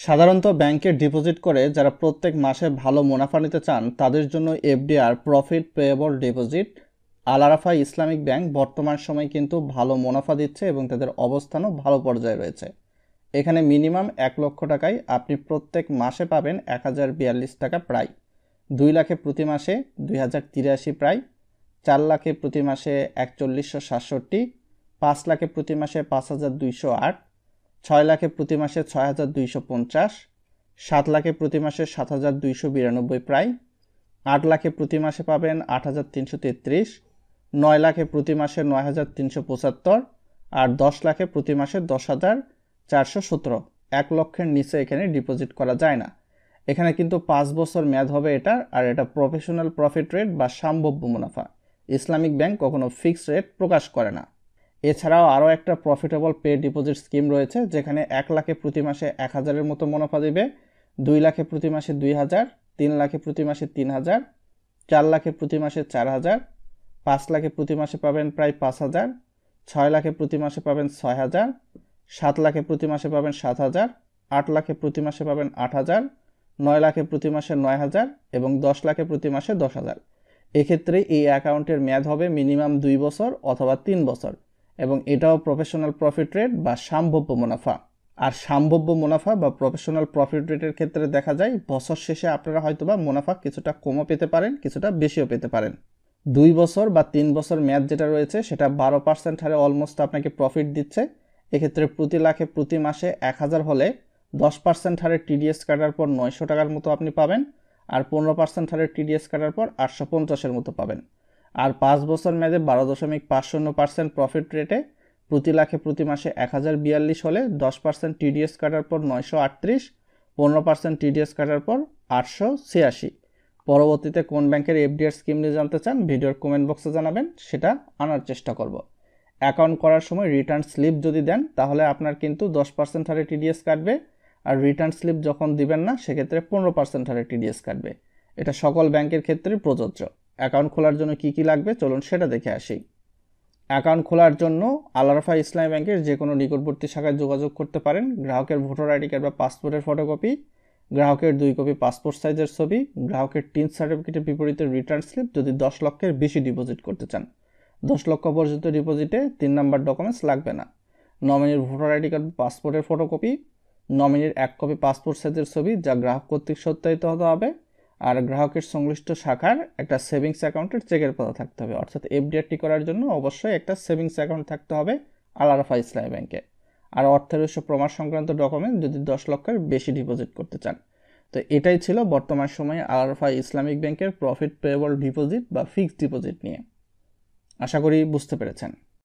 সাধারণত ব্যাংকে ডিপোজিট করে যারা প্রত্যেক মাসে ভালো মুনাফা নিতে চান তাদের জন্য এফডিআর প্রফিট পেয়েবল ডিপোজিট আল আরাফা ইসলামিক ব্যাংক বর্তমান সময়ে কিন্তু ভালো মুনাফা দিচ্ছে এবং তাদের অবস্থানও ভালো পর্যায়ে রয়েছে। এখানে মিনিমাম 1 লক্ষ টাকায় আপনি প্রত্যেক মাসে পাবেন 1042 টাকা প্রায়, 2 লাখে প্রতি মাসে 2083 প্রায়, 4 লাখে প্রতি মাসে 4167, 5 লাখে প্রতি মাসে 5208, 6 লাখে প্রতি মাসে 6250, 7 লাখে প্রতি মাসে 7292 প্রায়, 8 লাখে প্রতি মাসে পাবেন 8333, 9 লাখে প্রতি মাসে 9375, আর 10 লাখে প্রতি মাসে 10417। 1 লক্ষের নিচে এখানে ডিপোজিট করা যায় না। এখানে কিন্তু 5 বছর মেয়াদ হবে এটা, আর এটা প্রফেশনাল প্রফিট রেট বা সম্ভাব্য মুনাফা। ইসলামিক ব্যাংক কখনো ফিক্সড রেট প্রকাশ করে না। এছাড়াও আরও একটা প্রফিটেবল পে ডিপোজিট স্কিম রয়েছে যেখানে 1 লাখে প্রতি মাসে 1000-এর মতো মুনাফা দিবে, 2 লাখে প্রতি মাসে 2000, 3 লাখে প্রতি মাসে 3000, 4 লাখে প্রতি মাসে 4000, 5 লাখে প্রতি মাসে পাবেন প্রায় 5000, 6 লাখে প্রতি মাসে পাবেন 6000, 7 লাখে প্রতি মাসে পাবেন 7000, 8 লাখে প্রতি মাসে পাবেন 8000, 9 লাখে প্রতি মাসে 9000 এবং 10 লাখে প্রতি মাসে 10000। এক্ষেত্রে এই অ্যাকাউন্টের মেয়াদ হবে মিনিমাম 2 বছর অথবা 3 বছর এবং এটাও প্রফেশনাল প্রফিট রেট বা সম্ভাব্য মুনাফা। আর সম্ভাব্য মুনাফা বা প্রফেশনাল প্রফিট রেটের ক্ষেত্রে দেখা যায় বছর শেষে আপনারা হয়তোবা মুনাফা কিছুটা কমও পেতে পারেন, কিছুটা বেশিও পেতে পারেন। 2 বছর বা 3 বছর মেয়াদ যেটা রয়েছে সেটা 12% হারে অলমোস্ট আপনাকে প্রফিট দিচ্ছে। এক্ষেত্রে প্রতি লাখে প্রতি মাসে 1000 হলে 10% হারে টিডিএস কাটার পর 900 টাকার মতো আপনি পাবেন, আর 15% হারে টিডিএস কাটার পর 850-এর মতো পাবেন। আর 5 বছর মেয়াদে 12.50% প্রফিট রেটে প্রতি লাখে প্রতি মাসে 1042 হলে 10% টিডিএস কাটার পর 938, 15% টিডিএস কাটার পর 886। পরবর্তীতে কোন ব্যাংকের এফডিআর স্কিম নিয়ে জানতে চান ভিডিওর কমেন্ট বক্সে জানাবেন, সেটা আনার চেষ্টা করব। অ্যাকাউন্ট করার সময় রিটার্ন স্লিপ যদি দেন তাহলে আপনার কিন্তু 10% হারে টিডিএস কাটবে, আর রিটার্ন স্লিপ যখন দিবেন না সেক্ষেত্রে 15% হারে টিডিএস কাটবে। এটা সকল ব্যাংকের ক্ষেত্রেই প্রযোজ্য। অ্যাকাউন্ট খোলার জন্য কি কি লাগবে চলুন সেটা দেখে আসি। অ্যাকাউন্ট খোলার জন্য আল আরাফা ইসলামী ব্যাংকের যে কোনো নিকটবর্তী শাখায় যোগাযোগ করতে পারেন। গ্রাহকের ভোটার আইডি কার্ড বা পাসপোর্টের ফটোকপি, গ্রাহকের 2 কপি পাসপোর্ট সাইজের ছবি, গ্রাহকের টিন সার্টিফিকেটের বিপরীতে রিটার্ন স্লিপ যদি 10 লক্ষের বেশি ডিপোজিট করতে চান। 10 লক্ষ পর্যন্ত ডিপোজিটে 3 নাম্বার ডকুমেন্টস লাগবে না। নমিনির ভোটার আইডি কার্ড বা পাসপোর্টের ফটোকপি, নমিনির 1 কপি পাসপোর্ট সাইজের ছবি যা গ্রাহক কর্তৃক সত্যায়িত হতে হবে, আর গ্রাহকের সংশ্লিষ্ট শাখার একটা সেভিংস অ্যাকাউন্টের চেকের পাতা থাকতে হবে। অর্থাৎ এফডিআরটি করার জন্য অবশ্যই একটা সেভিংস অ্যাকাউন্ট থাকতে হবে আল আরাফা ইসলামী ব্যাংকে। আর অর্থের উৎস প্রমাণ সংক্রান্ত ডকুমেন্ট যদি 10 লক্ষের বেশি ডিপোজিট করতে চান। তো এটাই ছিল বর্তমান সময়ে আল আরাফা ইসলামিক ব্যাংকের প্রফিট পেয়েবল ডিপোজিট বা ফিক্সড ডিপোজিট নিয়ে। আশা করি বুঝতে পেরেছেন।